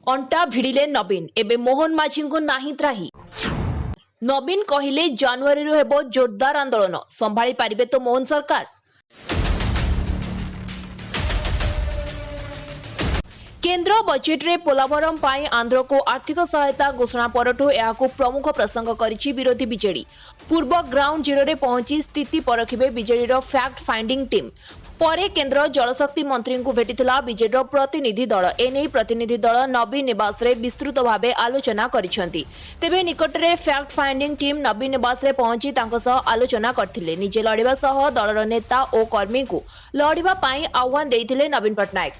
अंटा भिड़िले नवीन एबे मोहन माझी को नाही त्राही। नवीन कहिले जनवरी हेबो जोरदार आंदोलन संभाली पारिबे तो मोहन सरकार। केंद्र बजेट रे पोलाभरम पाई आंध्र को आर्थिक सहायता घोषणा परठू यहाकू प्रमुख प्रसंग करिछि विरोधी बीजेडी। पूर्व ग्राउंड जीरो रे पहुंची स्थिति परखिबे बीजेडी रो फैक्ट फाइंडिंग टीम। परे केंद्र जलशक्ति मंत्री को भेटिथिला बीजेडी प्रतिनिधि दल। एने प्रतिनिधि दल नवीन निवास रे विस्तृत भावे आलोचना करिसेंती। तेबे निकट रे फैक्ट फाइंडिंग टीम नवीन निवास रे पहुंची तांको सह आलोचना करथिले। निजे लड़िबा सह दलर नेता और कर्मी को लड़िबा पाई आह्वान देइथिले नवीन पटनायक।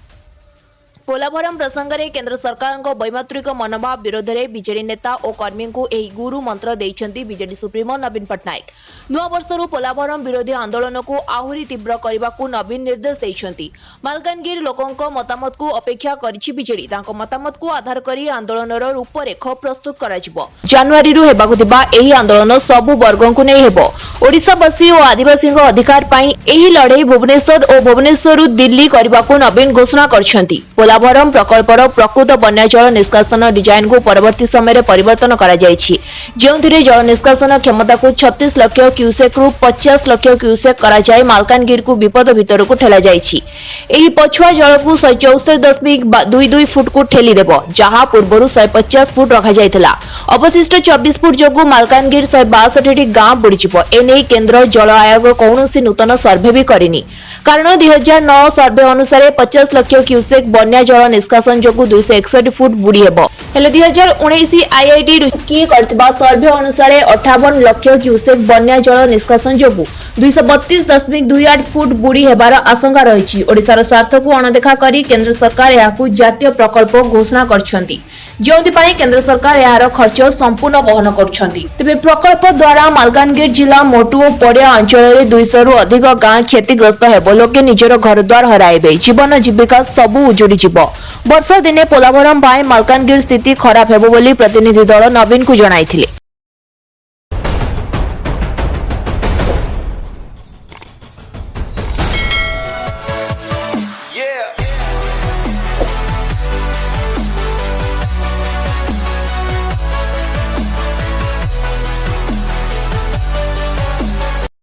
पोलाभरम प्रसंग में केंद्र सरकार को वैमात्रिक मनोभाव विरोध में बीजेडी नेता और कर्मी को यही गुरु मंत्र देइछंती बीजेडी सुप्रीमो नवीन पटनायक। नुआ वर्षर पोलाभरम विरोधी आंदोलन को आहुरी तीव्र करने को नवीन निर्देश देइछंती। मालकानगिरी लोकों मतामत को अपेक्षा करिछि बीजेडी। तांको मतामत को आधार करी आंदोलनर रूपरेख प्रस्तुत कराजिबो। जनवरी रु हेबाकु थिबा एही आंदोलन सबु वर्गों को नै हेबो। ओडिशावासी और आदिवासी अधिकार पाई एही लड़ाई भुवनेश्वर और भुवनेश्वर दिल्ली करने को नवीन घोषणा करछंती। पोलाभरम प्रकल्पर प्रकृत बन्याजल निष्कासन डिजाइन को परवर्ती समय परिवर्तन करा जायछि, जेउथिरे जल निष्कासन क्षमता को 36 लाख क्यूसेक रु 50 लाख क्यूसेक करा जाय मालकानगिरी को विपद भितर को ठेला जायछि। एही पछुआ जल को 164.22 फुट को ठेली देबो, जहां पूर्वरु 150 फुट रखा जायथिला। अवशिष्ट 24 फुट जोगु मालकानगिरी 162 गां बुड़ीजिबो। एने केंद्र जल आयोग कौनसी नूतन सर्वे भी करिनी, कारण 2009 सर्वे अनुसार 50 लाख क्यूसेक बन्या जल निष्कासन जोगु 261 फुट बुड़ी हेबो। हेले 2019 आईआईटी रुकी करथिबा सर्वे अनुसार 58 लाख क्यूसेक बन्या जल निष्कासन जोगु 232.28 फुट बुड़ी हेबार आशंका रहिछि। ओडिसार स्वार्थ को अणदेखा करी केंद्र सरकार याकू जातीय प्रकल्प घोषणा करछंती, जोंथि पई केंद्र सरकार यार खर्च संपूर्ण वहन करछंती। तबे प्रकल्प द्वारा मालकानगिरी जिला मोटू और पड़िया अंचल रे 200 रु अधिक गां क्षतिग्रस्त हेबो। लोके निजर घर द्वार हराइबे, जीवन जीविका सबु उजुड़ी जिवो। वर्षा दिने पोलाभरम पाई मालकानगिरी स्थिति खराब हेबो बोली प्रतिनिधि दल नवीन को जणाइथिले।